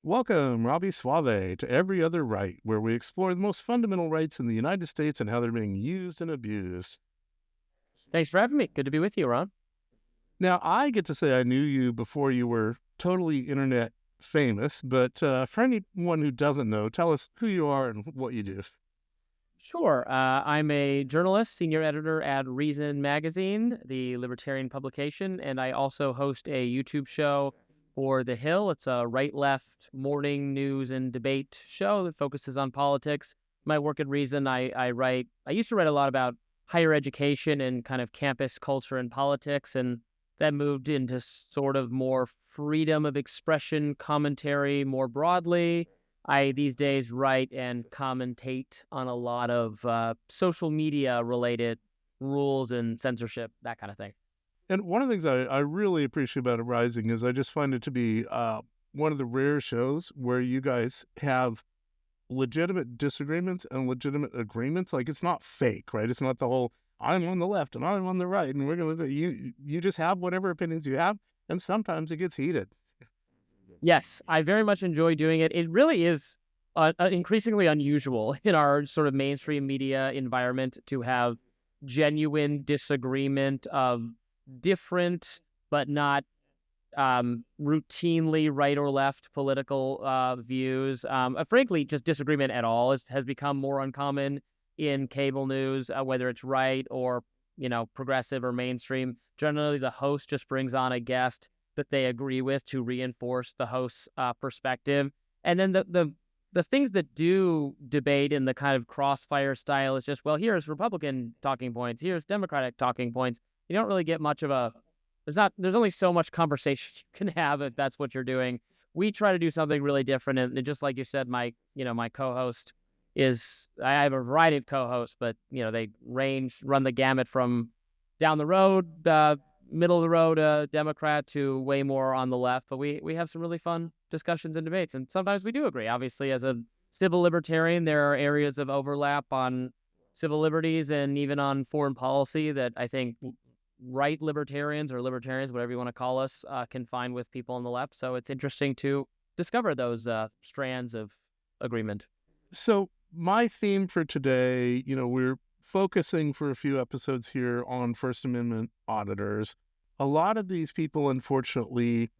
Welcome, Robby Suave, to Every Other Right, where we explore the most fundamental rights in the United States and how they're being used and abused. Thanks for having me. Good to be with you, Ron. Now, I get to say I knew you before you were totally internet famous, but for anyone who doesn't know, tell us who you are and what you do. Sure. I'm a journalist, senior editor at Reason Magazine, the libertarian publication, and I also host a YouTube show for The Hill. It's a right-left morning news and debate show that focuses on politics. My work at Reason, I used to write a lot about higher education and kind of campus culture and politics, and that moved into sort of more freedom of expression commentary more broadly. I these days write and commentate on a lot of social media related rules and censorship, that kind of thing. And one of the things I really appreciate about Rising is I just find it to be one of the rare shows where you guys have legitimate disagreements and legitimate agreements. Like, it's not fake, right? It's not the whole I'm on the left and I'm on the right and we're gonna do you just have whatever opinions you have, and sometimes it gets heated. Yes, I very much enjoy doing it. It really is increasingly unusual in our sort of mainstream media environment to have genuine disagreement of different but not routinely right or left political views. Frankly, just disagreement at all has become more uncommon in cable news, whether it's right or progressive or mainstream. Generally, the host just brings on a guest that they agree with to reinforce the host's perspective, and then the things that do debate in the kind of crossfire style is just, well, here's Republican talking points, here's Democratic talking points. You don't really get much of a there's only so much conversation you can have if that's what you're doing. We try to do something really different, and just like you said, my co-host I have a variety of co-hosts, but they run the gamut from down the road, middle of the road, Democrat to way more on the left. But we have some really fun discussions and debates, and sometimes we do agree. Obviously, as a civil libertarian, there are areas of overlap on civil liberties and even on foreign policy that I think right libertarians or libertarians, whatever you want to call us, can find with people on the left. So it's interesting to discover those strands of agreement. So my theme for today, we're focusing for a few episodes here on First Amendment auditors. A lot of these people, unfortunately,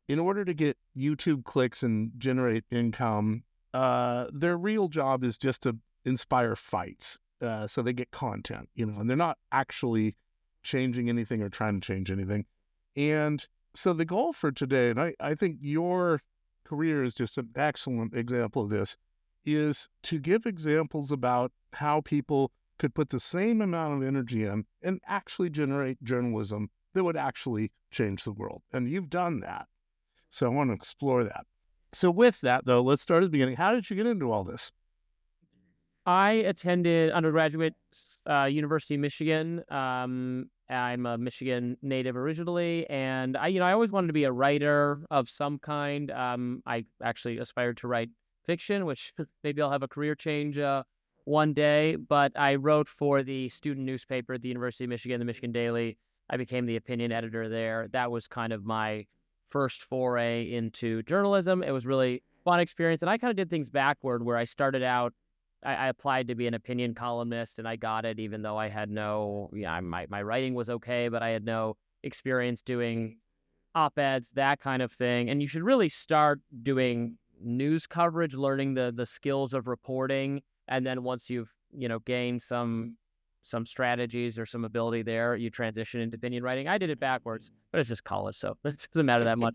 in order to get YouTube clicks and generate income, their real job is just to inspire fights. So they get content, and they're not actually changing anything or trying to change anything. And so the goal for today, and I think your career is just an excellent example of this, is to give examples about how people could put the same amount of energy in and actually generate journalism that would actually change the world. And you've done that. So I want to explore that. So with that, though, let's start at the beginning. How did you get into all this? I attended undergraduate University of Michigan. I'm a Michigan native originally, and I always wanted to be a writer of some kind. I actually aspired to write fiction, which maybe I'll have a career change one day. But I wrote for the student newspaper at the University of Michigan, the Michigan Daily. I became the opinion editor there. That was kind of my first foray into journalism. It was really fun experience, and I kind of did things backward, where I started out. I applied to be an opinion columnist, and I got it, even though I had my writing was okay, but I had no experience doing op-eds, that kind of thing. And you should really start doing news coverage, learning the skills of reporting, and then once you've gained some strategies or some ability there, you transition into opinion writing. I did it backwards, but it's just college, so it doesn't matter that much.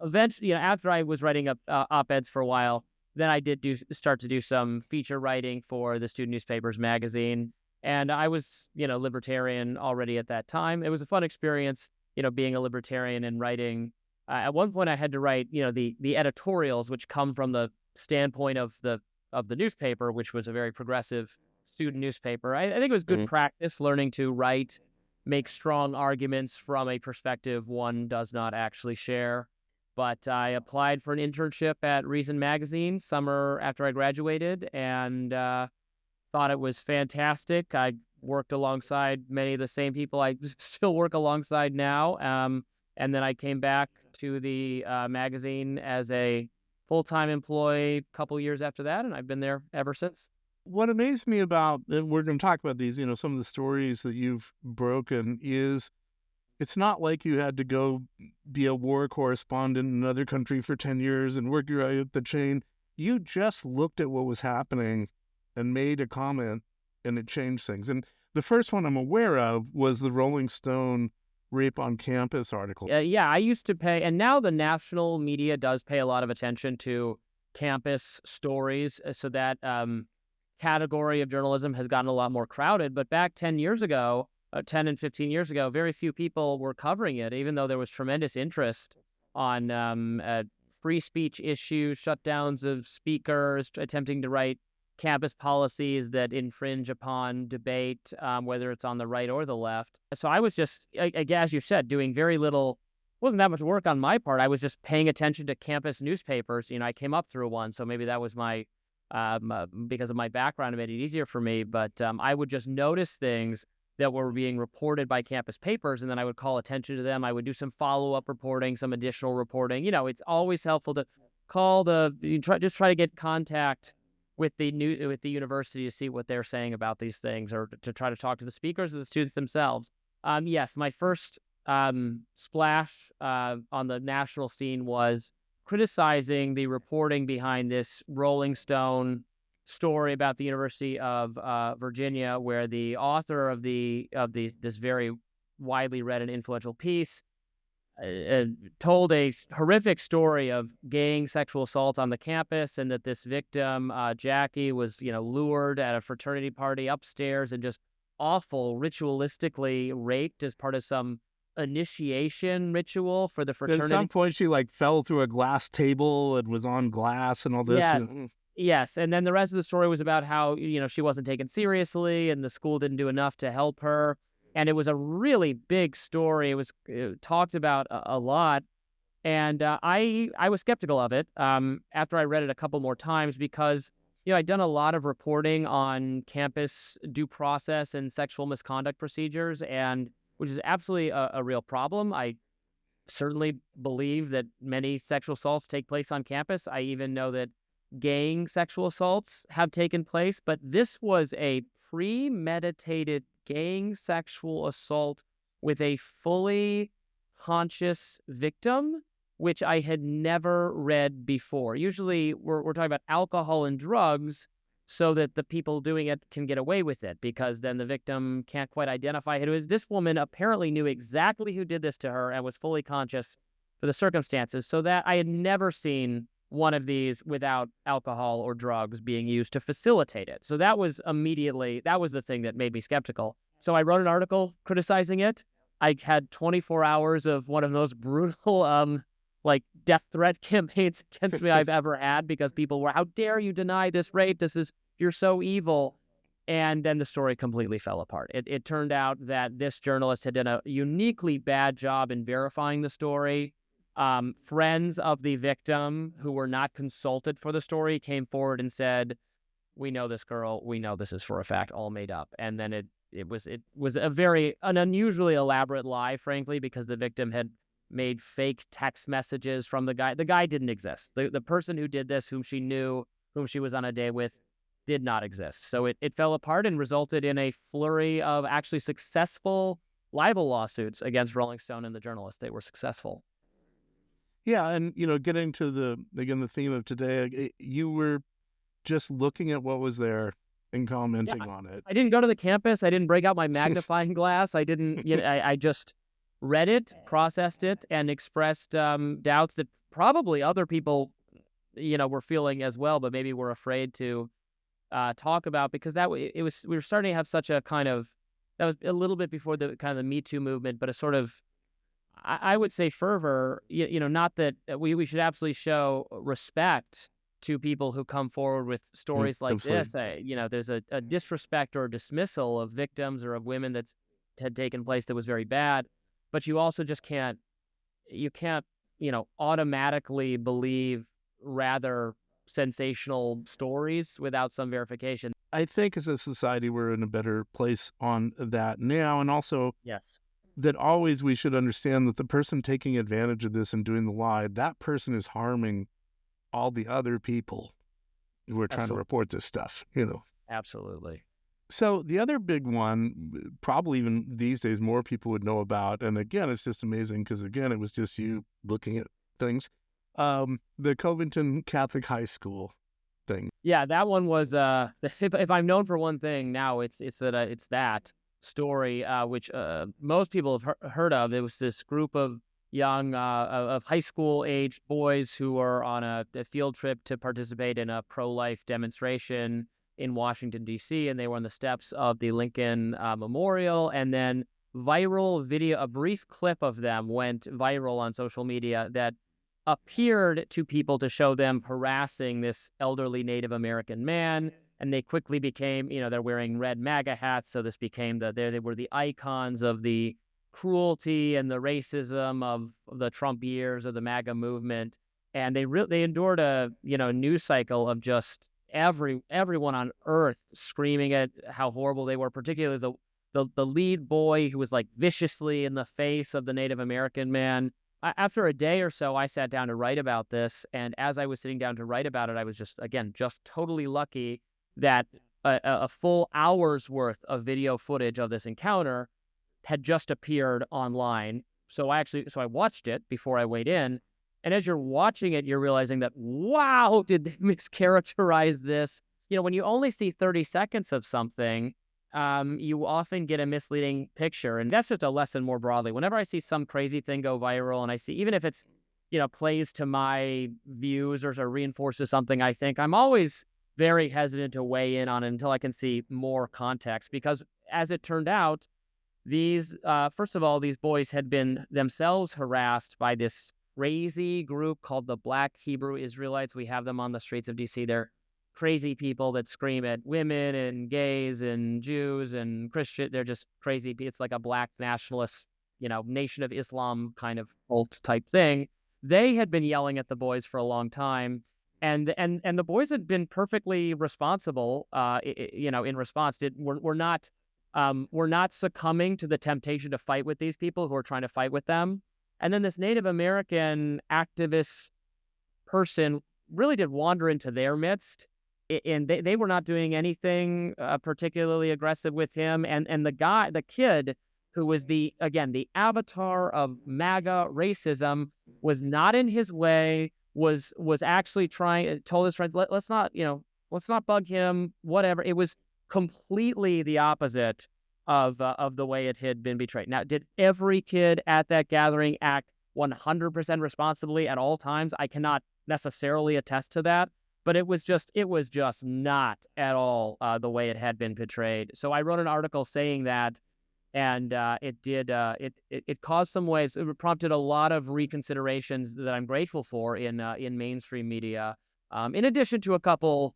Eventually, after I was writing op-eds for a while, then I did start to do some feature writing for the student newspapers magazine. And I was, libertarian already at that time. It was a fun experience, being a libertarian and writing. At one point I had to write, the editorials, which come from the standpoint of the newspaper, which was a very progressive student newspaper. I think it was good practice learning to write, make strong arguments from a perspective one does not actually share. But I applied for an internship at Reason Magazine summer after I graduated, and thought it was fantastic. I worked alongside many of the same people I still work alongside now. And then I came back to the magazine as a full-time employee a couple years after that, and I've been there ever since. What amazed me about, and we're going to talk about these, some of the stories that you've broken, is it's not like you had to go be a war correspondent in another country for 10 years and work your way up the chain. You just looked at what was happening and made a comment, and it changed things. And the first one I'm aware of was the Rolling Stone rape on campus article. Yeah, I used to pay, and now the national media does pay a lot of attention to campus stories, so that category of journalism has gotten a lot more crowded. But back 10 years ago, 10 and 15 years ago, very few people were covering it, even though there was tremendous interest on free speech issues, shutdowns of speakers, attempting to write campus policies that infringe upon debate, whether it's on the right or the left. So I was just, as you said, doing very little. Wasn't that much work on my part. I was just paying attention to campus newspapers. I came up through one, so maybe that was my because of my background, it made it easier for me. But I would just notice things that were being reported by campus papers, and then I would call attention to them. I would do some follow-up reporting, some additional reporting. It's always helpful to call try to get contact with the university to see what they're saying about these things, or to try to talk to the speakers or the students themselves. Yes, my first splash on the national scene was criticizing the reporting behind this Rolling Stone story about the University of Virginia, where the author of this very widely read and influential piece told a horrific story of gang sexual assault on the campus, and that this victim, Jackie, was lured at a fraternity party upstairs and just awful ritualistically raped as part of some initiation ritual for the fraternity. At some point, she fell through a glass table and was on glass and all this. Yes. And then the rest of the story was about how, she wasn't taken seriously and the school didn't do enough to help her. And it was a really big story. It was talked about a lot. And I was skeptical of it after I read it a couple more times, because, I'd done a lot of reporting on campus due process and sexual misconduct procedures, and which is absolutely a real problem. I certainly believe that many sexual assaults take place on campus. I even know that gang sexual assaults have taken place, but this was a premeditated gang sexual assault with a fully conscious victim, which I had never read before. Usually we're talking about alcohol and drugs so that the people doing it can get away with it, because then the victim can't quite identify who it was. This woman apparently knew exactly who did this to her and was fully conscious for the circumstances, so that I had never seen one of these without alcohol or drugs being used to facilitate it. So that was the thing that made me skeptical. So I wrote an article criticizing it. I had 24 hours of one of those brutal death threat campaigns against me I've ever had, because people were, how dare you deny this rape? You're so evil. And then the story completely fell apart. It turned out that this journalist had done a uniquely bad job in verifying the story. Friends of the victim who were not consulted for the story came forward and said, we know this girl, we know this is for a fact, all made up. And then it was an unusually elaborate lie, frankly, because the victim had made fake text messages from the guy. The guy didn't exist. The person who did this, whom she knew, whom she was on a date with, did not exist. So it fell apart and resulted in a flurry of actually successful libel lawsuits against Rolling Stone and the journalist. They were successful. Yeah, and getting to the theme of today, you were just looking at what was there and commenting on it. I didn't go to the campus. I didn't break out my magnifying glass. I didn't. I just read it, processed it, and expressed doubts that probably other people, were feeling as well, but maybe were afraid to talk about, because we were starting to have such a kind of, that was a little bit before the kind of the Me Too movement, but a sort of, I would say, fervor. Not that we should absolutely show respect to people who come forward with stories like this. There's a disrespect or dismissal of victims or of women that had taken place that was very bad, but you also just can't automatically believe rather sensational stories without some verification. I think as a society, we're in a better place on that now. And also, yes, that always we should understand that the person taking advantage of this and doing the lie, that person is harming all the other people who are trying to Absolutely. report this stuff, you know. Absolutely. So the other big one, probably even these days, more people would know about, and again, it's just amazing because again, it was just you looking at things. The Covington Catholic High School thing. Yeah, that one was if I'm known for one thing now, it's that story, which most people have heard of. It was this group of young of high school aged boys who were on a field trip to participate in a pro-life demonstration in Washington D.C., and they were on the steps of the Lincoln Memorial, and then viral video, a brief clip of them went viral on social media that appeared to people to show them harassing this elderly Native American man. And they quickly became, they're wearing red MAGA hats. So this became they were the icons of the cruelty and the racism of the Trump years of the MAGA movement. And they endured a, news cycle of just everyone on earth screaming at how horrible they were, particularly the lead boy who was like viciously in the face of the Native American man. After a day or so, I sat down to write about this. And as I was sitting down to write about it, I was just totally lucky that a full hour's worth of video footage of this encounter had just appeared online. So I watched it before I weighed in. And as you're watching it, you're realizing that, wow, did they mischaracterize this? When you only see 30 seconds of something, you often get a misleading picture. And that's just a lesson more broadly. Whenever I see some crazy thing go viral and I see, even if it's, plays to my views or reinforces something I think, I'm always very hesitant to weigh in on it until I can see more context. Because as it turned out, first of all, these boys had been themselves harassed by this crazy group called the Black Hebrew Israelites. We have them on the streets of DC. They're crazy people that scream at women and gays and Jews and Christian. They're just crazy. It's like a black nationalist, Nation of Islam kind of cult type thing. They had been yelling at the boys for a long time. And the boys had been perfectly responsible, in response. We're not succumbing to the temptation to fight with these people who are trying to fight with them. And then this Native American activist person really did wander into their midst, and they were not doing anything particularly aggressive with him. And the kid who was the avatar of MAGA racism was not in his way, was actually told his friends, let's not bug him, whatever. It was completely the opposite of the way it had been betrayed. Now, did every kid at that gathering act 100% responsibly at all times? I cannot necessarily attest to that, but it was just not at all the way it had been portrayed. So I wrote an article saying that, and it caused some waves. It prompted a lot of reconsiderations that I'm grateful for in mainstream media. In addition to a couple,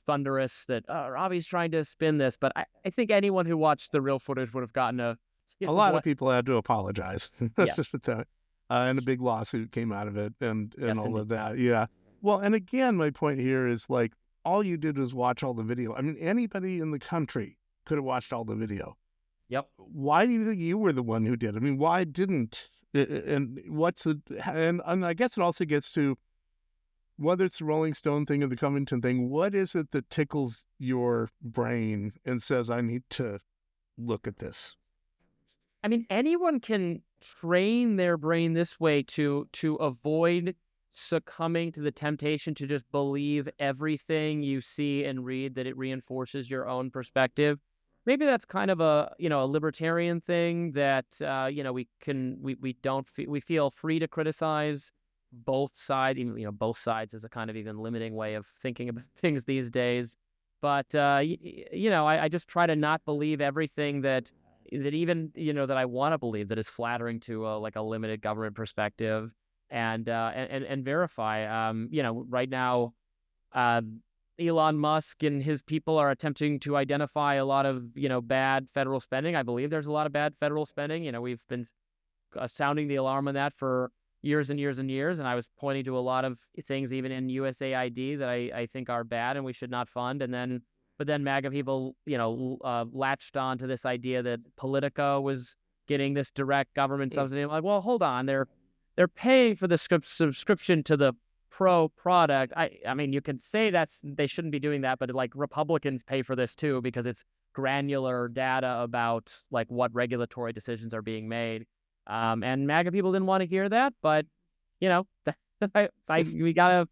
thunderous that Robby's trying to spin this, but I think anyone who watched the real footage would have gotten a lot of people had to apologize. That's Yes. just the time. And a big lawsuit came out of it, and Yes, all indeed. of that. Yeah. Well, and again, my point here is like all you did was watch all the video. I mean, anybody in the country could have watched all the video. Yep. Why do you think you were the one who did? I mean, why didn't? And I guess it also gets to whether it's the Rolling Stone thing or the Covington thing. What is it that tickles your brain and says, I need to look at this? I mean, anyone can train their brain this way to avoid succumbing to the temptation to just believe everything you see and read, that it reinforces your own perspective. Maybe that's kind of a libertarian thing that we feel free to criticize both sides. Even both sides is a kind of even limiting way of thinking about things these days. But I just try to not believe everything that even that I want to believe that is flattering to a limited government perspective, and verify. Right now, Elon Musk and his people are attempting to identify a lot of bad federal spending. I believe there's a lot of bad federal spending. We've been sounding the alarm on that for years and years and years, and I was pointing to a lot of things even in USAID that I think are bad and we should not fund. But then MAGA people, latched on to this idea that Politico was getting this direct government subsidy. I'm like, well, hold on, they're paying for the subscription to the pro product. I mean, you can say they shouldn't be doing that, but like Republicans pay for this too because it's granular data about like what regulatory decisions are being made. And MAGA people didn't want to hear that, but we gotta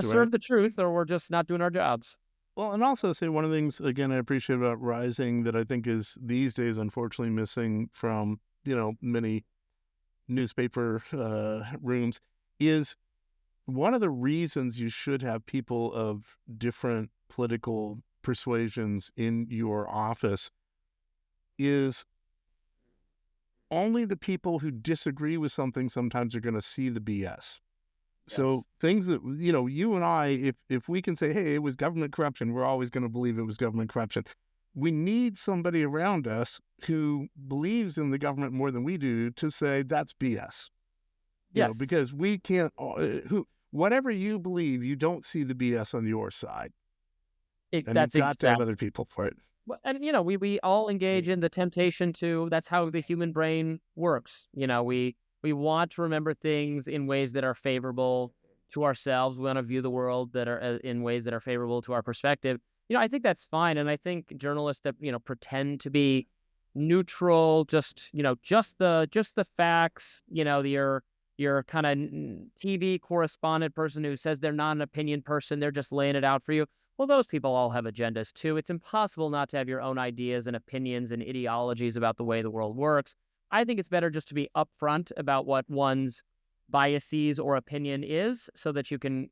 serve the truth, or we're just not doing our jobs. Well, and also say one of the things, again, I appreciate about Rising that I think is these days, unfortunately, missing from, many newspaper rooms is one of the reasons you should have people of different political persuasions in your office is only the people who disagree with something sometimes are going to see the BS. So things that, you and I, if we can say, hey, it was government corruption, we're always going to believe it was government corruption. We need somebody around us who believes in the government more than we do to say that's BS. Because we can't, whatever you believe, you don't see the BS on your side. That's you've got to have other people for it. And, we all engage in the temptation to, that's how the human brain works. We want to remember things in ways that are favorable to ourselves. We want to view the world that are in ways that are favorable to our perspective. I think that's fine. And I think journalists that, pretend to be neutral, just the facts, your kind of TV correspondent person who says they're not an opinion person, they're just laying it out for you. Well, those people all have agendas too. It's impossible not to have your own ideas and opinions and ideologies about the way the world works. I think it's better just to be upfront about what one's biases or opinion is so that you can,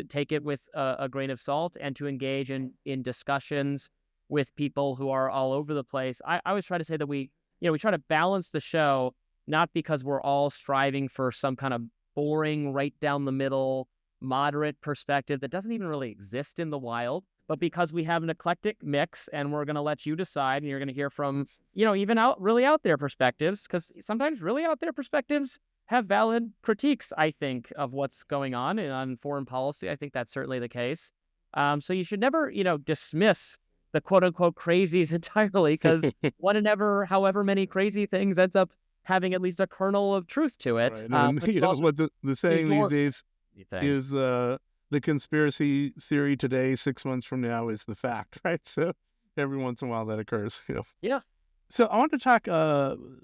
take it with a grain of salt and to engage in discussions with people who are all over the place. I always try to say that we try to balance the show, not because we're all striving for some kind of boring, right down the middle, moderate perspective that doesn't even really exist in the wild, but because we have an eclectic mix and we're going to let you decide, and you're going to hear from, even really out there perspectives, because sometimes really out there perspectives have valid critiques, I think, of what's going on foreign policy. I think that's certainly the case. So you should never, dismiss the quote unquote crazies entirely, because one and however many crazy things ends up having at least a kernel of truth to it. Right. And what the saying these days is the conspiracy theory today, 6 months from now, is the fact, right? So every once in a while that occurs. Yeah. So I want to talk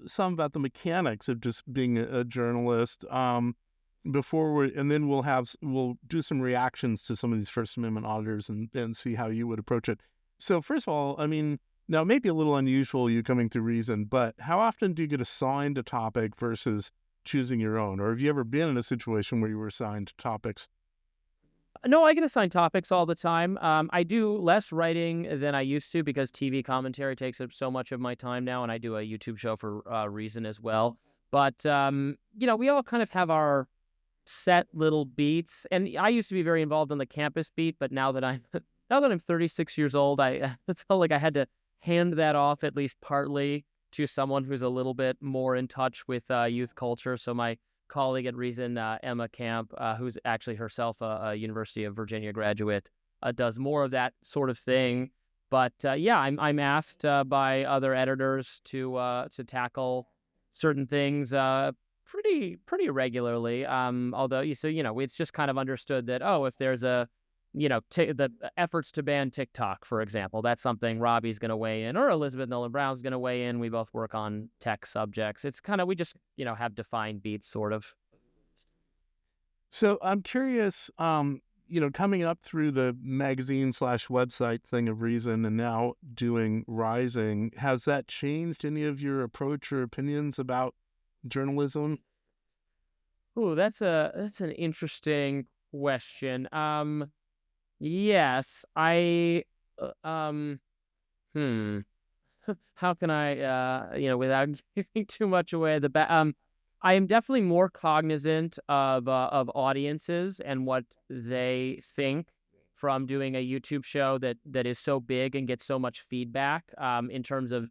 some about the mechanics of just being a journalist and then we'll do some reactions to some of these First Amendment auditors and see how you would approach it. So first of all, I mean, now it may be a little unusual you coming through Reason, but how often do you get assigned a topic versus choosing your own? Or have you ever been in a situation where you were assigned topics? No, I get assigned topics all the time. I do less writing than I used to because TV commentary takes up so much of my time now, and I do a YouTube show for Reason as well. But, we all kind of have our set little beats. And I used to be very involved in the campus beat, but now that I'm 36 years old, I felt like I had to hand that off at least partly to someone who's a little bit more in touch with youth culture. So my colleague at Reason, Emma Camp, who's actually herself a University of Virginia graduate, does more of that sort of thing. But I'm asked by other editors to tackle certain things pretty regularly. Although it's just kind of understood that if there's the efforts to ban TikTok, for example, that's something Robby's going to weigh in, or Elizabeth Nolan Brown's going to weigh in. We both work on tech subjects. It's kind of, we just, have defined beats, sort of. So I'm curious, coming up through the magazine/website thing of Reason and now doing Rising, has that changed any of your approach or opinions about journalism? Ooh, that's an interesting question. Yes, how can I, without giving too much away, I am definitely more cognizant of audiences and what they think from doing a YouTube show that is so big and gets so much feedback, in terms of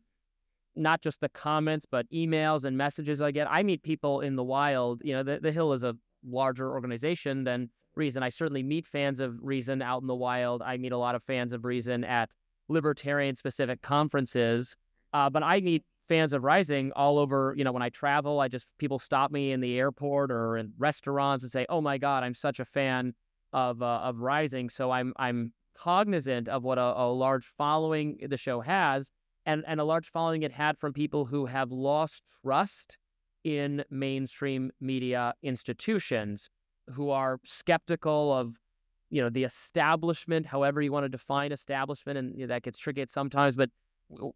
not just the comments, but emails and messages I get. I meet people in the wild. The Hill is a larger organization than Reason. I certainly meet fans of Reason out in the wild. I meet a lot of fans of Reason at libertarian specific conferences, but I meet fans of Rising all over. When I travel, people stop me in the airport or in restaurants and say, "Oh my God, I'm such a fan of Rising." So I'm cognizant of what a large following the show has, and a large following it had from people who have lost trust in mainstream media institutions, who are skeptical of the establishment, however you want to define establishment, and that gets tricky sometimes. But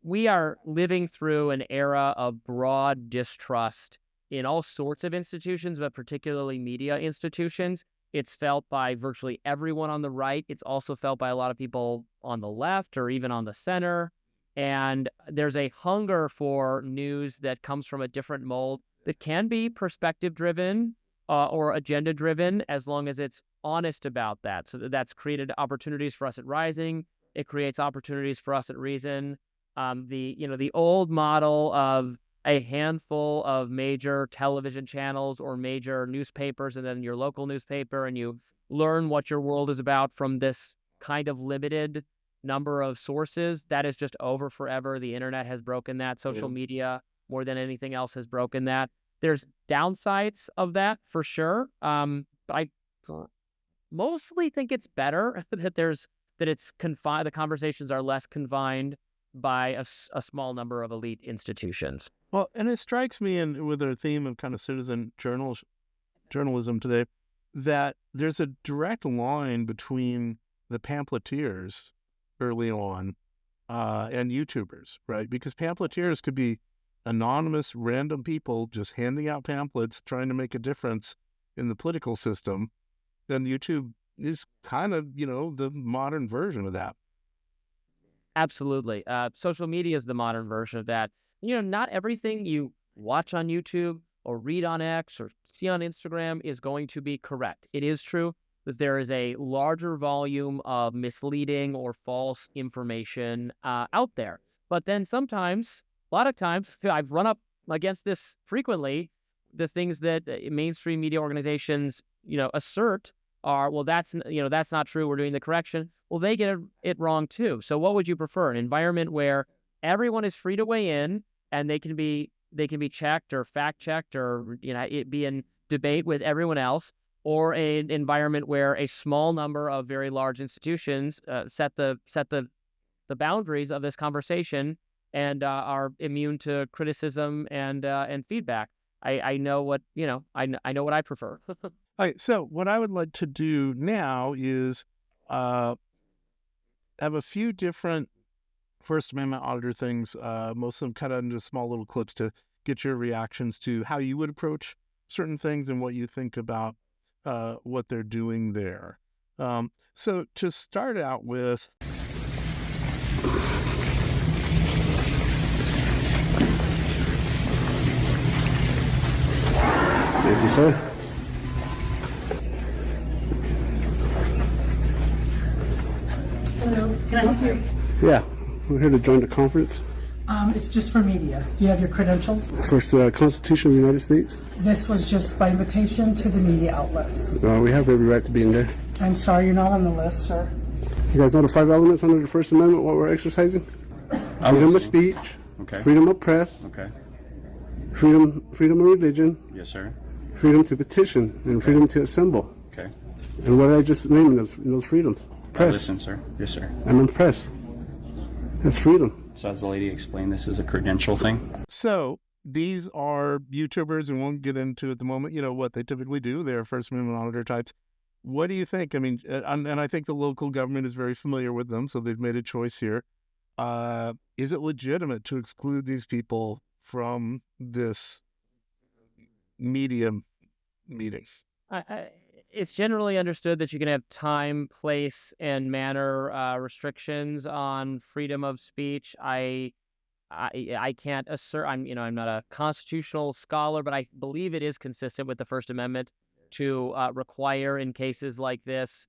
we are living through an era of broad distrust in all sorts of institutions, but particularly media institutions. It's felt by virtually everyone on the right. It's also felt by a lot of people on the left or even on the center. And there's a hunger for news that comes from a different mold that can be perspective-driven or agenda-driven, as long as it's honest about that. So that's created opportunities for us at Rising. It creates opportunities for us at Reason. The old model of a handful of major television channels or major newspapers, and then your local newspaper, and you learn what your world is about from this kind of limited number of sources, that is just over forever. The internet has broken that. Social media, more than anything else, has broken that. There's downsides of that for sure. But I mostly think it's better that it's confined. The conversations are less confined by a small number of elite institutions. Well, and it strikes me, with our theme of kind of citizen journalism today, that there's a direct line between the pamphleteers early on and YouTubers, right? Because pamphleteers could be anonymous, random people just handing out pamphlets, trying to make a difference in the political system. Then YouTube is kind of, the modern version of that. Absolutely. Social media is the modern version of that. Not everything you watch on YouTube or read on X or see on Instagram is going to be correct. It is true that there is a larger volume of misleading or false information out there. But then sometimes, a lot of times, I've run up against this frequently, the things that mainstream media organizations, assert are, well, that's not true, we're doing the correction. Well, they get it wrong too. So what would you prefer? An environment where everyone is free to weigh in and they can be checked or fact checked, or it be in debate with everyone else, or an environment where a small number of very large institutions set the boundaries of this conversation and are immune to criticism and feedback? I know what I know what I prefer. All right, so what I would like to do now is have a few different First Amendment auditor things, most of them cut out into small little clips to get your reactions to how you would approach certain things and what you think about what they're doing there. So to start out with... Thank you, sir. Hello, can I help you? Yeah, we're here to join the conference. It's just for media. Do you have your credentials? First, the Constitution of the United States. This was just by invitation to the media outlets. We have every right to be in there. I'm sorry you're not on the list, sir. You guys know the 5 elements under the First Amendment, what we're exercising? Freedom of speech, Okay. freedom of press, Okay. freedom of religion, Yes, sir. freedom to petition, and freedom to assemble. Okay. And what did I just name in those freedoms? Press. Listen, sir. Yes, sir. I'm in press. That's freedom. So as the lady explained, this is a credential thing. So these are YouTubers, and won't get into at the moment, what they typically do. They're First Amendment auditor types. What do you think? I mean, and I think the local government is very familiar with them, so they've made a choice here. Is it legitimate to exclude these people from this media meeting? It's generally understood that you can have time, place, and manner restrictions on freedom of speech. I can't assert. I'm not a constitutional scholar, but I believe it is consistent with the First Amendment to require in cases like this,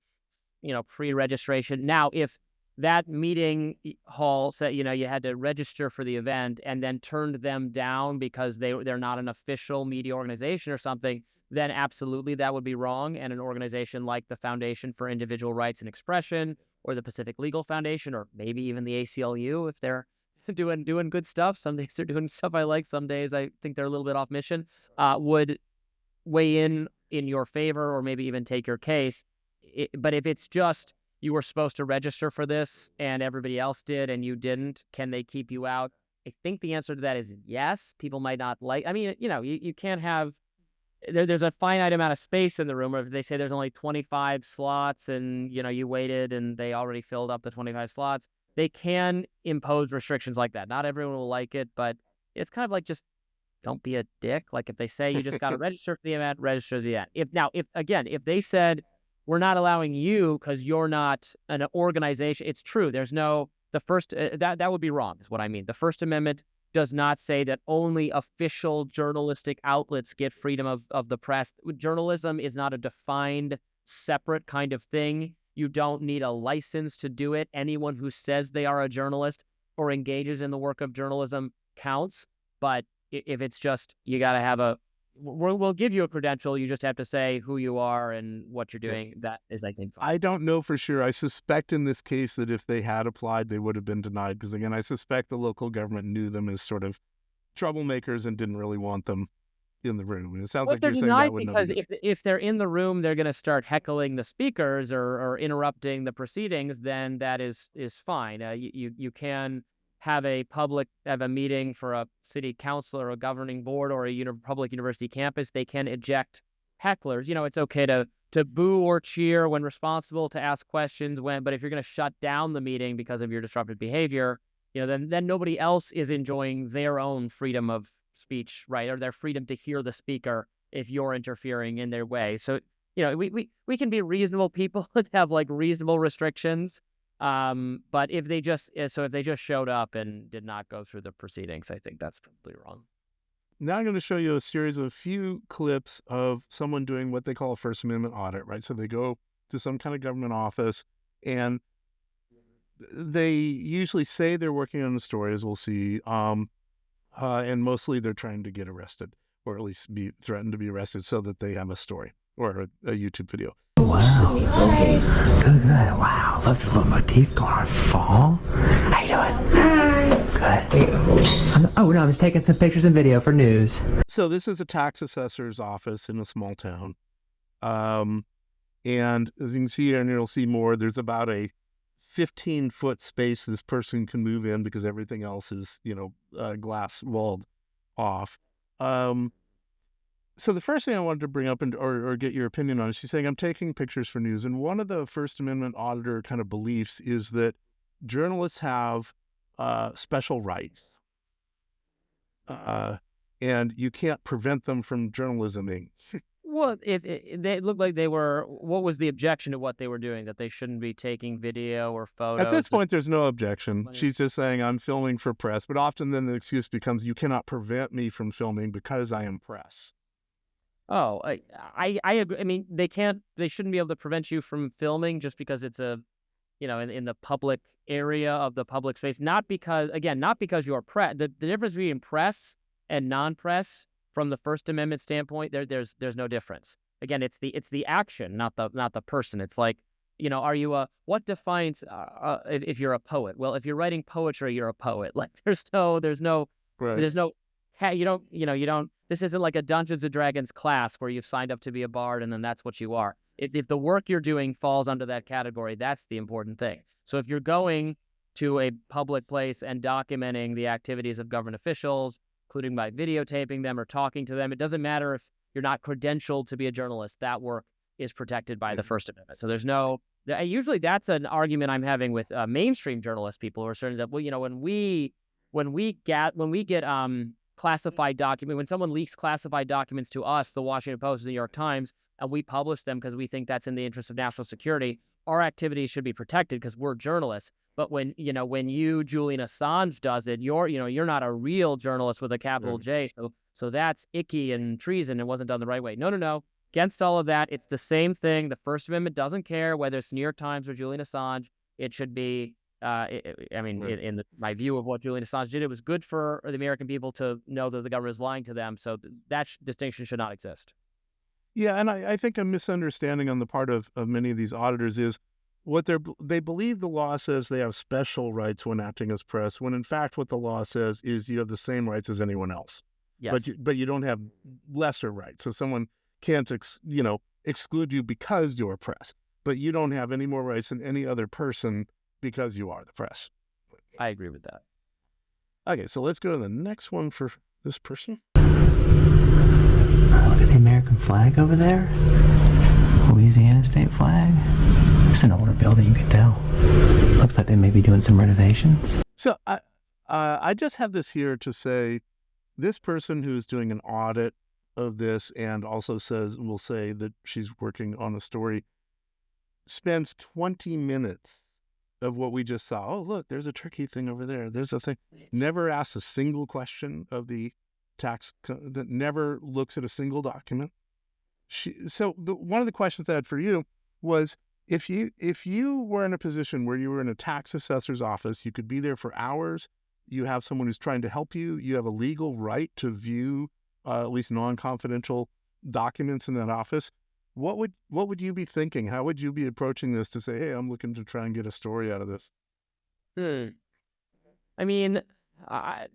pre-registration. Now, if that meeting hall said, you had to register for the event and then turned them down because they're not an official media organization or something, then absolutely that would be wrong. And an organization like the Foundation for Individual Rights and Expression, or the Pacific Legal Foundation, or maybe even the ACLU, if they're doing good stuff. Some days they're doing stuff I like. Some days I think they're a little bit off mission. Would weigh in your favor or maybe even take your case. But if it's just you were supposed to register for this and everybody else did and you didn't, can they keep you out? I think the answer to that is yes. People might not like. I mean, you can't have. There's a finite amount of space in the room. Or if they say there's only 25 slots and you waited and they already filled up the 25 slots, they can impose restrictions like that. Not everyone will like it, but it's kind of like just don't be a dick. Like if they say you just got to register for the event, register for the event. If they said we're not allowing you because you're not an organization, it's true. There's no the first that would be wrong. Is what I mean. The First Amendment does not say that only official journalistic outlets get freedom of the press. Journalism is not a defined, separate kind of thing. You don't need a license to do it. Anyone who says they are a journalist or engages in the work of journalism counts. But if it's just, you got to have we'll give you a credential. You just have to say who you are and what you're doing. That is, I think, fine. I don't know for sure. I suspect in this case that if they had applied, they would have been denied. Because again, I suspect the local government knew them as sort of troublemakers and didn't really want them in the room. And it sounds like you're saying that wouldn't have been. Because if they're in the room, they're going to start heckling the speakers or interrupting the proceedings. Then that is fine. You can have a meeting for a city council or a governing board or a public university campus. They can eject hecklers. It's okay to boo or cheer when responsible, to ask questions but if you're going to shut down the meeting because of your disruptive behavior, then nobody else is enjoying their own freedom of speech, right? Or their freedom to hear the speaker if you're interfering in their way. So, we can be reasonable people and have like reasonable restrictions. But if they just showed up and did not go through the proceedings, I think that's probably wrong. Now I'm going to show you a series of a few clips of someone doing what they call a First Amendment audit, right? So they go to some kind of government office and they usually say they're working on a story, as we'll see. And mostly they're trying to get arrested, or at least be threatened to be arrested so that they have a story or a YouTube video. Wow. Okay. Good. Wow. Love the little motif going on. Fall. How you doing? Good. I'm just taking some pictures and video for news. So this is a tax assessor's office in a small town. And as you can see, and you'll see more, there's about a 15-foot space this person can move in because everything else is, glass walled off. So the first thing I wanted to bring up or get your opinion on is she's saying, I'm taking pictures for news. And one of the First Amendment auditor kind of beliefs is that journalists have special rights. And you can't prevent them from journalisming. Well, if they looked like they were, what was the objection to what they were doing? That they shouldn't be taking video or photos? At this point, there's no objection. She's just saying, I'm filming for press. But often then the excuse becomes, you cannot prevent me from filming because I am press. Oh, I agree. I mean, they shouldn't be able to prevent you from filming just because it's in the public area of the public space. Not because you're press. The difference between press and non-press from the First Amendment standpoint, there's no difference. Again, it's the action, not the person. It's like, are you what defines if you're a poet? Well, if you're writing poetry, you're a poet. Like there's no you don't. This isn't like a Dungeons and Dragons class where you've signed up to be a bard and then that's what you are. If the work you're doing falls under that category, that's the important thing. So if you're going to a public place and documenting the activities of government officials, including by videotaping them or talking to them, it doesn't matter if you're not credentialed to be a journalist. That work is protected by the First Amendment. So there's no. Usually that's an argument I'm having with mainstream journalist people who are certain that when we get classified document, when someone leaks classified documents to us, the Washington Post, the New York Times, and we publish them because we think that's in the interest of national security, our activities should be protected because we're journalists. But when Julian Assange does it, you're not a real journalist with a capital J. So that's icky and treason and wasn't done the right way. No. Against all of that, it's the same thing. The First Amendment doesn't care whether it's New York Times or Julian Assange. It should be. In my view of what Julian Assange did, it was good for the American people to know that the government is lying to them. So that distinction should not exist. Yeah, and I think a misunderstanding on the part of many of these auditors is they believe the law says they have special rights when acting as press, when in fact what the law says is you have the same rights as anyone else. Yes. But you don't have lesser rights. So someone can't exclude you because you're press, but you don't have any more rights than any other person because you are the press. I agree with that. Okay, so let's go to the next one for this person. Look at the American flag over there. Louisiana state flag. It's an older building, you can tell. Looks like they may be doing some renovations. So I just have this here to say, this person who's doing an audit of this and also will say that she's working on a story, spends 20 minutes of what we just saw. Oh, look, there's a tricky thing over there. There's a thing. Never asks a single question of the tax, that never looks at a single document. One of the questions I had for you was, if you were in a position where you were in a tax assessor's office, you could be there for hours, you have someone who's trying to help you, you have a legal right to view at least non-confidential documents in that office, what would you be thinking? How would you be approaching this to say, hey, I'm looking to try and get a story out of this? I mean, I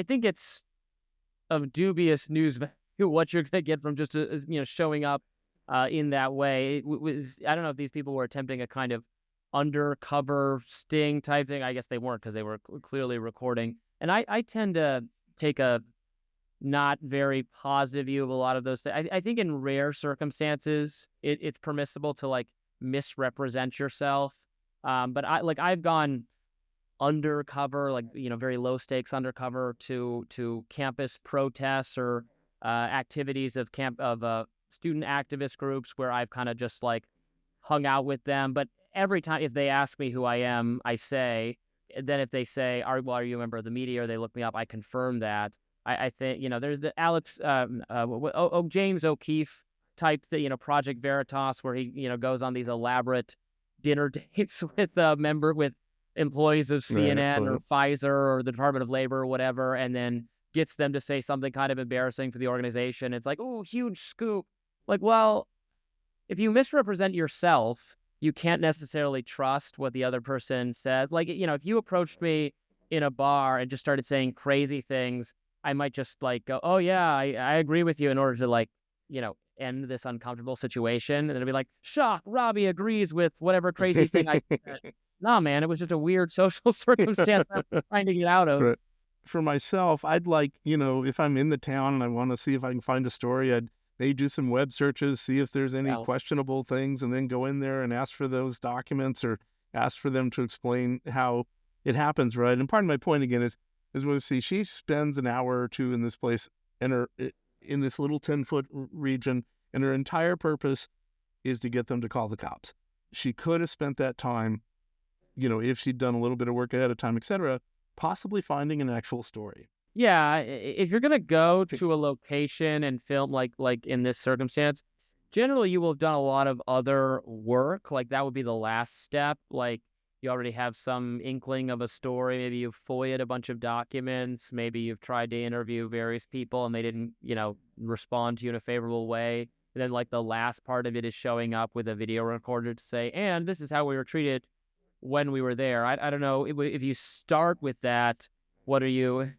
think it's of dubious news value what you're going to get from just showing up in that way. I don't know if these people were attempting a kind of undercover sting type thing. I guess they weren't, because they were clearly recording. And I tend to take a not very positive view of a lot of those things. I think in rare circumstances, it's permissible to like misrepresent yourself. But I've gone undercover, like, very low stakes undercover to campus protests or activities of student activist groups where I've kind of just like hung out with them. But every time, if they ask me who I am, I say. Then if they say, are you a member of the media, or they look me up, I confirm that. I think, there's the James O'Keefe type thing, Project Veritas, where he, goes on these elaborate dinner dates with employees of CNN or Pfizer or the Department of Labor or whatever, and then gets them to say something kind of embarrassing for the organization. It's like, oh, huge scoop. Like, well, if you misrepresent yourself, you can't necessarily trust what the other person said. Like, if you approached me in a bar and just started saying crazy things, I might just like go, oh yeah, I agree with you, in order to like, end this uncomfortable situation. And then it'd be like, shock, Robby agrees with whatever crazy thing I said. Nah, man, it was just a weird social circumstance I'm trying to get out of. Right. For myself, I'd like, if I'm in the town and I want to see if I can find a story, I'd maybe do some web searches, see if there's any questionable things, and then go in there and ask for those documents or ask for them to explain how it happens, right? And part of my point again is we'll see, she spends an hour or two in this place and in this little 10-foot region, and her entire purpose is to get them to call the cops. She could have spent that time, if she'd done a little bit of work ahead of time, etc., possibly finding an actual story. Yeah, if you're gonna go to a location and film like in this circumstance, generally you will have done a lot of other work. Like, that would be the last step. Like, you already have some inkling of a story. Maybe you've FOIA'd a bunch of documents. Maybe you've tried to interview various people and they didn't, respond to you in a favorable way. And then like the last part of it is showing up with a video recorder to say, and this is how we were treated when we were there. I don't know if you start with that, what are you?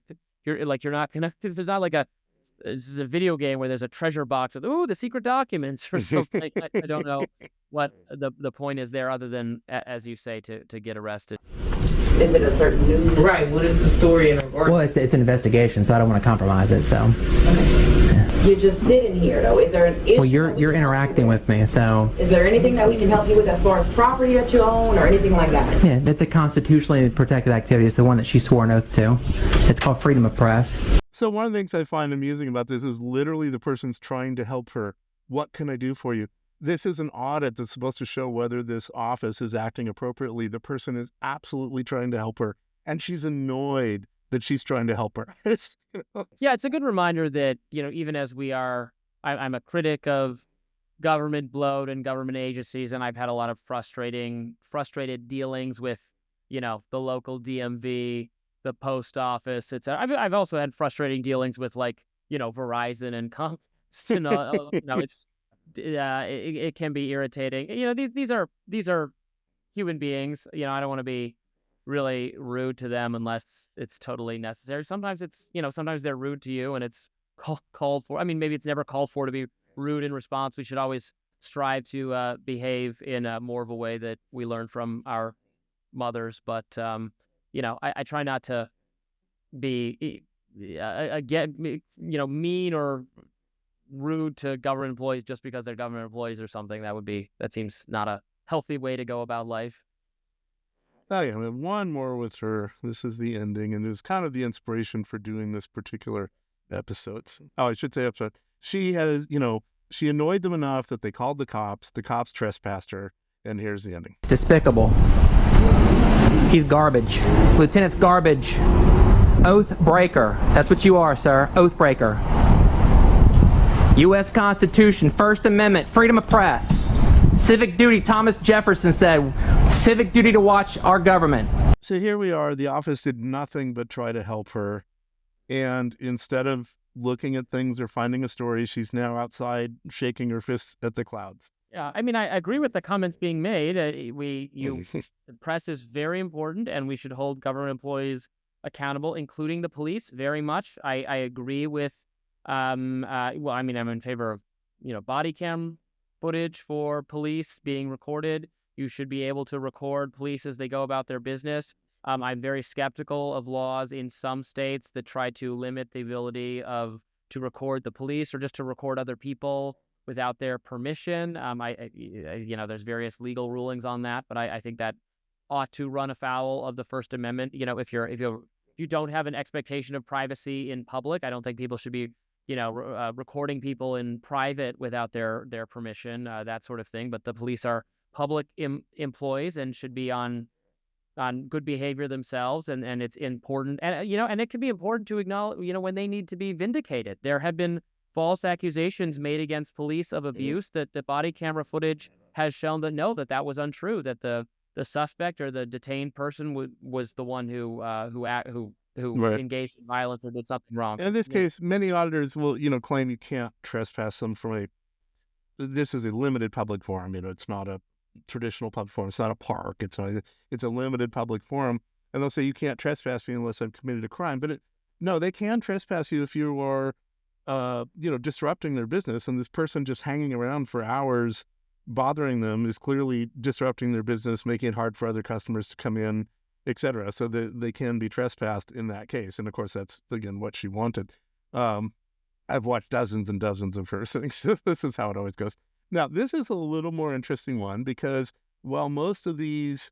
You're not gonna. There's not like this is a video game where there's a treasure box with the secret documents or something. I don't know what the point is there, other than, as you say, to get arrested. Is it a certain news? Right. What is the story in regard? Well, it's an investigation, so I don't want to compromise it. So. You're just sitting here, though. Is there an issue? Well, you're interacting with me, so. Is there anything that we can help you with as far as property that you own or anything like that? Yeah, it's a constitutionally protected activity. It's the one that she swore an oath to. It's called freedom of press. So one of the things I find amusing about this is literally the person's trying to help her. What can I do for you? This is an audit that's supposed to show whether this office is acting appropriately. The person is absolutely trying to help her, and she's annoyed that she's trying to help her. Yeah, it's a good reminder that, even as I'm a critic of government bloat and government agencies, and I've had a lot of frustrated dealings with, the local DMV, the post office, etc. I've also had frustrating dealings with Verizon and Comcast. It can be irritating. These are human beings. I don't want to be really rude to them unless it's totally necessary. Sometimes sometimes they're rude to you and it's called for. I mean, maybe it's never called for to be rude in response. We should always strive to behave in more of a way that we learn from our mothers. But, I try not to be, mean or rude to government employees just because they're government employees or something. That seems not a healthy way to go about life. Oh, yeah. And one more with her. This is the ending, and it was kind of the inspiration for doing this particular episode. Oh, I should say episode. She has, she annoyed them enough that they called the cops. The cops trespassed her, and here's the ending. It's despicable. He's garbage. Lieutenant's garbage. Oath breaker. That's what you are, sir. Oath breaker. U.S. Constitution, First Amendment, freedom of press. Civic duty, Thomas Jefferson said, civic duty to watch our government. So here we are. The office did nothing but try to help her. And instead of looking at things or finding a story, she's now outside shaking her fists at the clouds. Yeah, I mean, I agree with the comments being made. The press is very important, and we should hold government employees accountable, including the police, very much. I agree with, I'm in favor of, body cam footage for police being recorded. You should be able to record police as they go about their business. I'm very skeptical of laws in some states that try to limit the ability to record the police or just to record other people without their permission. There's various legal rulings on that, but I think that ought to run afoul of the First Amendment. If you don't have an expectation of privacy in public, I don't think people should be recording people in private without their permission, that sort of thing. But the police are public employees and should be on good behavior themselves, and it's important. And and it can be important to acknowledge, when they need to be vindicated. There have been false accusations made against police of abuse that the body camera footage has shown that was untrue, that the suspect or the detained person was the one who Right. engaged in violence or did something wrong. In this case, many auditors will, claim you can't trespass them from this is a limited public forum. It's not a traditional public forum. It's not a park. It's a limited public forum. And they'll say you can't trespass me unless I've committed a crime. But no, they can trespass you if you are, disrupting their business. And this person just hanging around for hours, bothering them, is clearly disrupting their business, making it hard for other customers to come in, etc. So they can be trespassed in that case. And of course, that's, again, what she wanted. I've watched dozens and dozens of her things. So this is how it always goes. Now, this is a little more interesting one because while most of these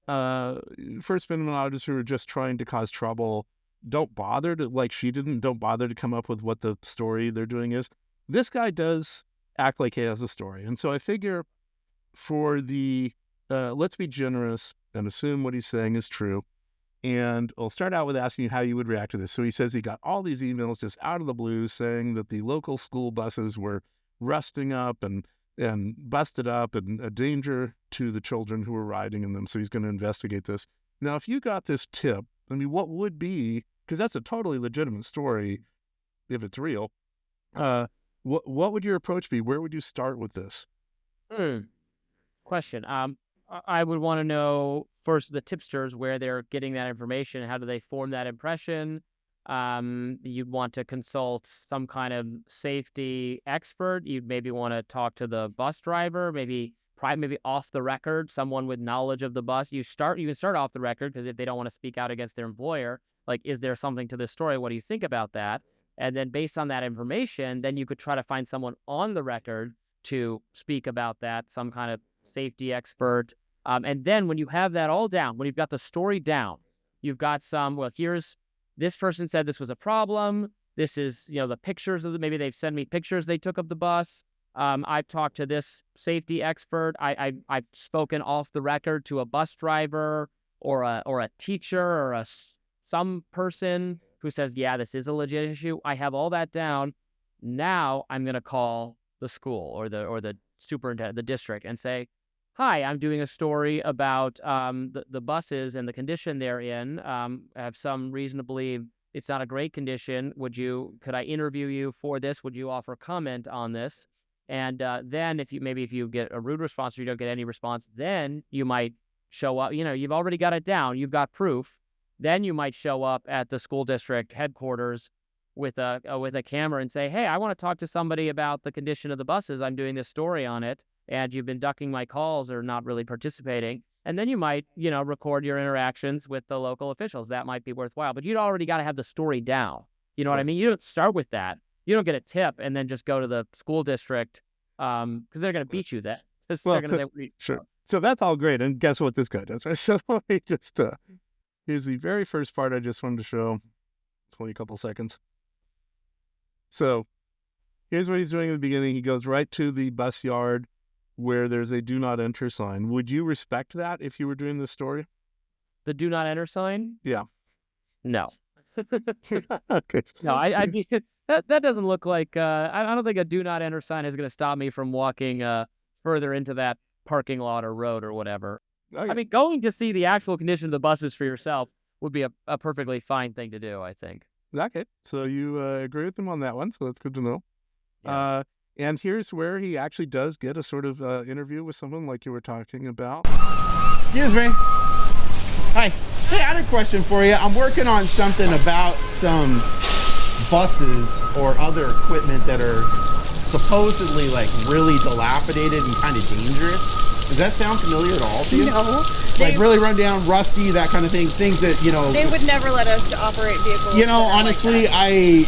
First Amendment auditors who are just trying to cause trouble don't bother to, like she don't bother to come up with what the story they're doing is, this guy does act like he has a story. And so I figure for the, let's be generous and assume what he's saying is true. And I'll start out with asking you how you would react to this. So he says he got all these emails just out of the blue saying that the local school buses were rusting up and busted up and a danger to the children who were riding in them. So he's going to investigate this. Now, if you got this tip, what would be, because that's a totally legitimate story if it's real, what would your approach be? Where would you start with this? Question. I would want to know first the tipsters, where they're getting that information. How do they form that impression? You'd want to consult some kind of safety expert. You'd maybe want to talk to the bus driver, maybe off the record, someone with knowledge of the bus. You can start off the record, because if they don't want to speak out against their employer, like, is there something to this story? What do you think about that? And then based on that information, then you could try to find someone on the record to speak about that, some kind of safety expert. And then when you have that all down, when you've got the story down, you've got here's this person said this was a problem. This is, the pictures maybe they've sent me pictures they took of the bus. I've talked to this safety expert. I've spoken off the record to a bus driver or a teacher or some person who says, yeah, this is a legit issue. I have all that down. Now I'm going to call the school or the superintendent, the district, and say, hi, I'm doing a story about the buses and the condition they're in. I have some reason to believe it's not a great condition. Could I interview you for this? Would you offer comment on this? And then if you get a rude response or you don't get any response, then you might show up. You've already got it down. You've got proof. Then you might show up at the school district headquarters with a camera and say, hey, I want to talk to somebody about the condition of the buses. I'm doing this story on it, and you've been ducking my calls or not really participating. And then you might, record your interactions with the local officials. That might be worthwhile. But you'd already got to have the story down. You know what I mean? You don't start with that. You don't get a tip and then just go to the school district because they're going to beat you then. They're going to say, sure. So that's all great. And guess what this guy does, right? So let me just, here's the very first part I just wanted to show. It's only a couple seconds. So here's what he's doing in the beginning. He goes right to the bus yard where there's a do not enter sign. Would you respect that if you were doing this story? The do not enter sign? Yeah. No. Okay. No, I'd be, that doesn't look like, I don't think a do not enter sign is going to stop me from walking further into that parking lot or road or whatever. Okay. I mean, going to see the actual condition of the buses for yourself would be a perfectly fine thing to do, I think. Okay. So you agree with him on that one. So that's good to know. Yeah. And here's where he actually does get a sort of interview with someone like you were talking about. Excuse me. Hi. Hey, I had a question for you. I'm working on something about some buses or other equipment that are supposedly like really dilapidated and kind of dangerous. Does that sound familiar at all to you? No. Like really run down, rusty, that kind of thing. Things that, They would never let us operate vehicles. Honestly, like I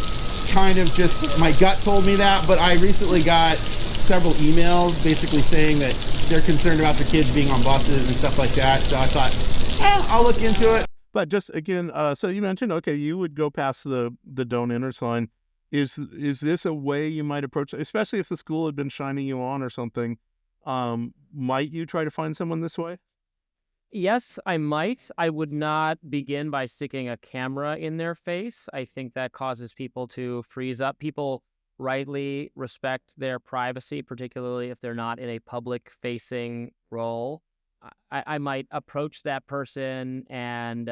kind of just, my gut told me that, but I recently got several emails basically saying that they're concerned about the kids being on buses and stuff like that. So I thought, I'll look into it. But just again, so you mentioned, okay, you would go past the don't enter sign. Is this a way you might approach it, especially if the school had been shining you on or something? Might you try to find someone this way? Yes, I might. I would not begin by sticking a camera in their face. I think that causes people to freeze up. People rightly respect their privacy, particularly if they're not in a public-facing role. I might approach that person and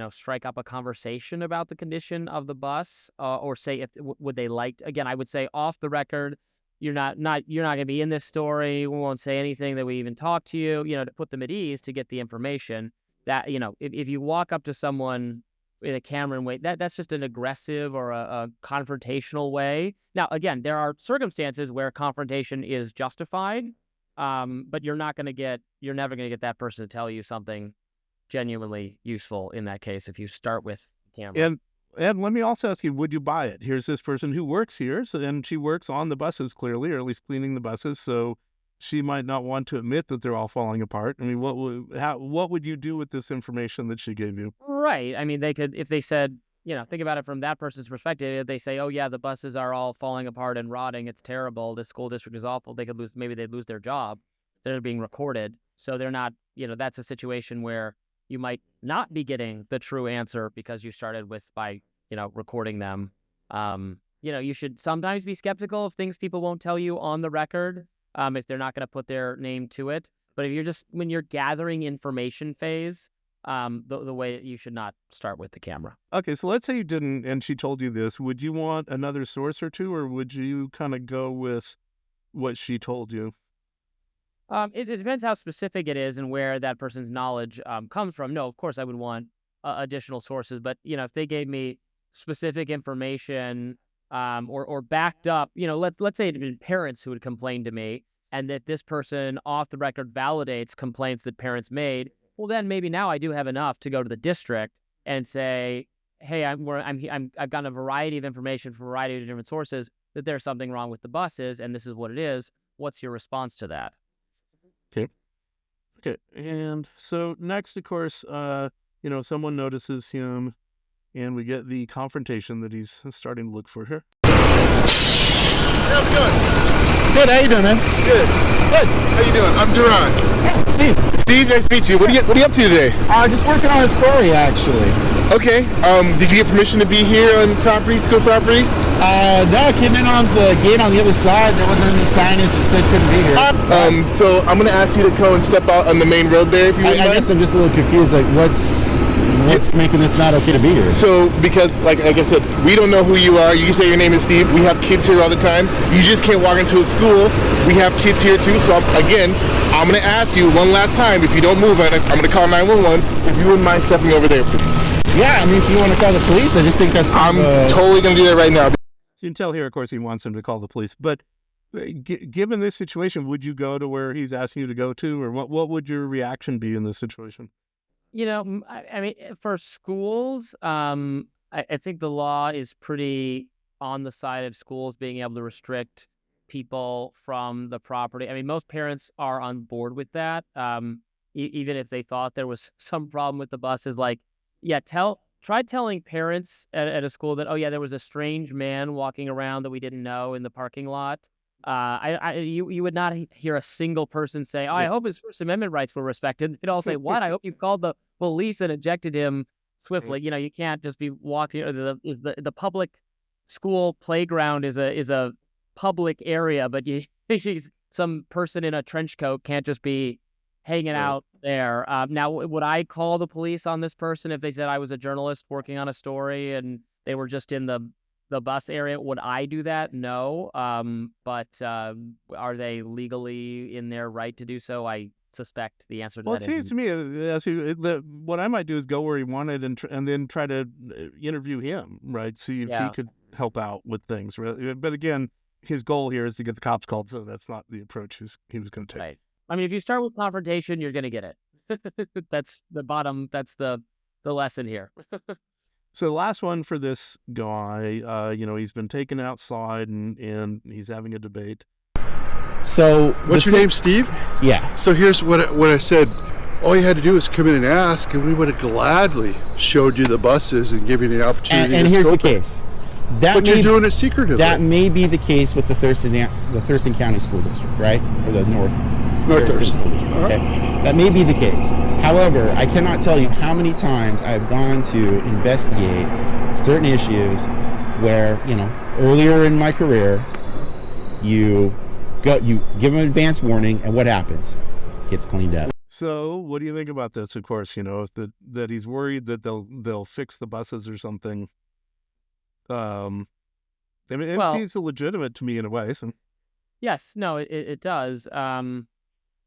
strike up a conversation about the condition of the bus, or say would they like. Again, I would say off the record, you're not going to be in this story. We won't say anything that we even talk to you. To put them at ease, to get the information. That if you walk up to someone with a camera and wait, that's just an aggressive or a confrontational way. Now, again, there are circumstances where confrontation is justified. But you're never going to get that person to tell you something genuinely useful in that case if you start with the camera. And let me also ask you, would you buy it? Here's this person who works here, and she works on the buses clearly, or at least cleaning the buses, so she might not want to admit that they're all falling apart. I mean, what would you do with this information that she gave you? Right. I mean, they could, if they said, think about it from that person's perspective. If they say, oh, yeah, the buses are all falling apart and rotting, it's terrible, the school district is awful, they'd lose their job. They're being recorded. So they're not, that's a situation where you might not be getting the true answer because you started by recording them. You should sometimes be skeptical of things people won't tell you on the record if they're not going to put their name to it. But if when you're gathering information phase, the way you should not start with the camera. Okay, so let's say you didn't, and she told you this. Would you want another source or two, or would you kind of go with what she told you? It depends how specific it is and where that person's knowledge comes from. No, of course I would want additional sources, but if they gave me specific information or backed up, let's say it had been parents who had complained to me, and that this person off the record validates complaints that parents made. Well, then maybe now I do have enough to go to the district and say, hey, I've gotten a variety of information from a variety of different sources that there's something wrong with the buses, and this is what it is. What's your response to that? Okay. And so next, of course, someone notices him, and we get the confrontation that he's starting to look for here. How's it going? Good, how you doing, man? Good. How you doing? I'm Duran. Steve. Steve, nice to meet you. What are you up to today? Just working on a story, actually. Okay. Did you get permission to be here on property, school property? No, I came in on the gate on the other side. There wasn't any signage that said couldn't be here. So I'm gonna ask you to go and step out on the main road there. If you I guess I'm just a little confused. Like, what's making this not okay to be here? So, because like I said, we don't know who you are. You say your name is Steve. We have kids here all the time. You just can't walk into a school. We have kids here too. So I'm gonna ask you one last time. If you don't move, I'm gonna call 911. If you wouldn't mind stepping over there, please. Yeah, I mean, if you want to call the police, I just think that's I'm totally gonna do that right now. So you can tell here, of course, he wants him to call the police. But given this situation, would you go to where he's asking you to go to, or what would your reaction be in this situation? You know, I mean, for schools, I think the law is pretty on the side of schools being able to restrict people from the property. I mean, most parents are on board with that. Even if they thought there was some problem with the buses, like, yeah, try telling parents at a school that, oh yeah, there was a strange man walking around that we didn't know in the parking lot. You would not hear a single person say, oh, I hope his First Amendment rights were respected. They'd all say, what? I hope you called the police and ejected him swiftly. You know, you can't just be walking. The public school playground is a public area, but some person in a trench coat can't just be hanging out there. Now, would I call the police on this person if they said I was a journalist working on a story and they were just in the bus area? Would I do that? No. But are they legally in their right to do so? I suspect the answer to that. Well, it seems to me, what I might do is go where he wanted and then try to interview him, right? See if he could help out with things. But again, his goal here is to get the cops called, so that's not the approach he was going to take. Right. I mean, if you start with confrontation, you're going to get it. That's the bottom. That's the lesson here. So the last one for this guy, he's been taken outside and he's having a debate. So, what's your name, Steve? Yeah. So here's what I said. All you had to do was come in and ask, and we would have gladly showed you the buses and given you the opportunity. And to here's the scope it. case. But you're doing it secretively. That may be the case with the Thurston County School District, right? Or the North Thurston School District. Okay, that may be the case. However, I cannot tell you how many times I've gone to investigate certain issues where, earlier in my career, you give them advance warning, and what happens? It gets cleaned up. So, what do you think about this? Of course, that he's worried that they'll fix the buses or something. I mean, it seems legitimate to me in a way. So. Yes, no, it does.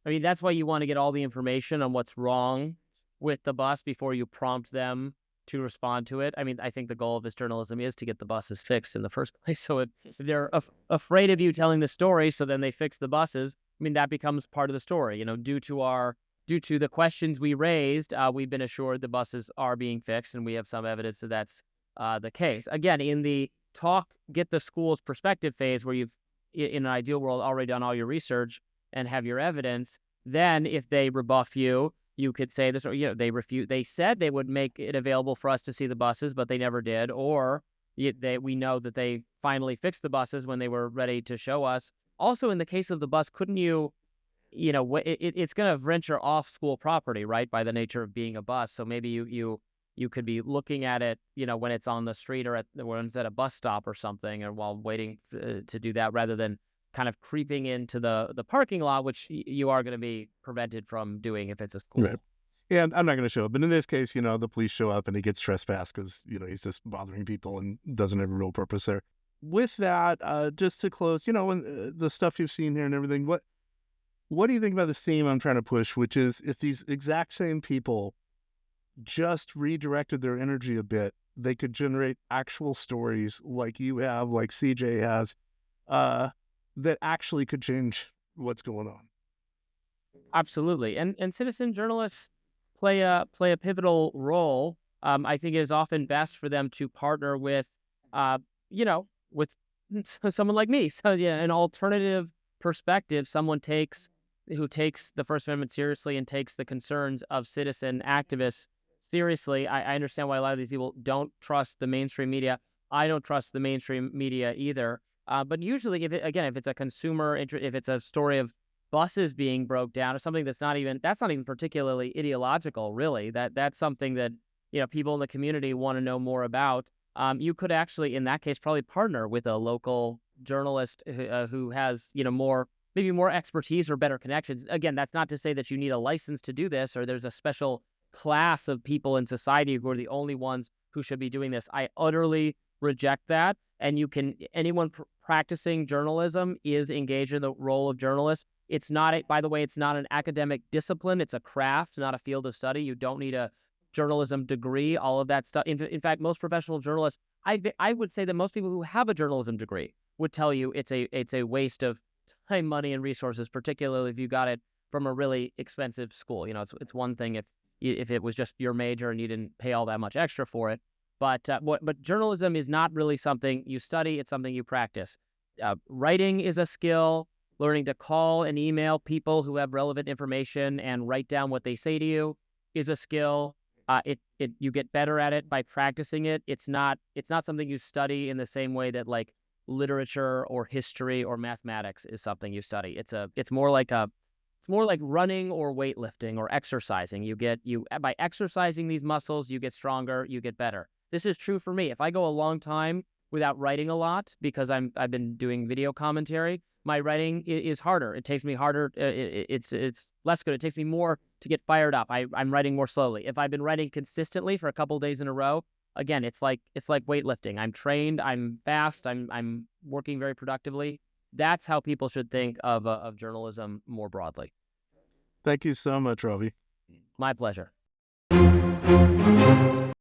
I mean, that's why you want to get all the information on what's wrong with the bus before you prompt them to respond to it. I mean, I think the goal of this journalism is to get the buses fixed in the first place. So if they're afraid of you telling the story, so then they fix the buses, I mean, that becomes part of the story. Due to the questions we raised, we've been assured the buses are being fixed, and we have some evidence that that's the case. Again, in the get the school's perspective phase, where you've, in an ideal world, already done all your research and have your evidence, then if they rebuff you, you could say this, or they refute. They said they would make it available for us to see the buses, but they never did. Or we know that they finally fixed the buses when they were ready to show us. Also, in the case of the bus, couldn't you? It's going to venture off school property, right? By the nature of being a bus, so maybe you could be looking at it, when it's on the street or when it's at a bus stop or something, or while waiting to do that, rather than kind of creeping into the parking lot, which you are going to be prevented from doing if it's a school. Right. And I'm not going to show up. But in this case, the police show up and he gets trespassed because, he's just bothering people and doesn't have a real purpose there. With that, just to close, the stuff you've seen here and everything, what do you think about this theme I'm trying to push, which is if these exact same people just redirected their energy a bit, they could generate actual stories like you have, like CJ has, that actually could change what's going on. Absolutely. And citizen journalists play a pivotal role. I think it is often best for them to partner with, with someone like me. So an alternative perspective, someone who takes the First Amendment seriously and takes the concerns of citizen activists seriously. I understand why a lot of these people don't trust the mainstream media. I don't trust the mainstream media either. But usually, if it's a consumer interest, if it's a story of buses being broke down or something that's not even particularly ideological, really, that's something that people in the community want to know more about. you could actually, in that case, probably partner with a local journalist who has, maybe more expertise or better connections. Again, that's not to say that you need a license to do this, or there's a special class of people in society who are the only ones who should be doing this. I utterly reject that. And anyone practicing journalism is engaged in the role of journalist. It's not, by the way, it's not an academic discipline. It's a craft, not a field of study. You don't need a journalism degree, all of that stuff. In fact, most professional journalists, I would say that most people who have a journalism degree would tell you it's a waste of time, money, and resources, particularly if you got it from a really expensive school. It's one thing if it was just your major and you didn't pay all that much extra for it. But journalism is not really something you study. It's something you practice. Writing is a skill. Learning to call and email people who have relevant information and write down what they say to you is a skill. You get better at it by practicing it. It's not something you study in the same way that like literature or history or mathematics is something you study. It's more like running or weightlifting or exercising. By exercising these muscles, you get stronger, you get better. This is true for me. If I go a long time without writing a lot because I've been doing video commentary, my writing is harder. It takes me harder. It's less good. It takes me more to get fired up. I'm writing more slowly. If I've been writing consistently for a couple days in a row, again, it's like weightlifting. I'm trained. I'm fast. I'm working very productively. That's how people should think of journalism more broadly. Thank you so much, Robby. My pleasure.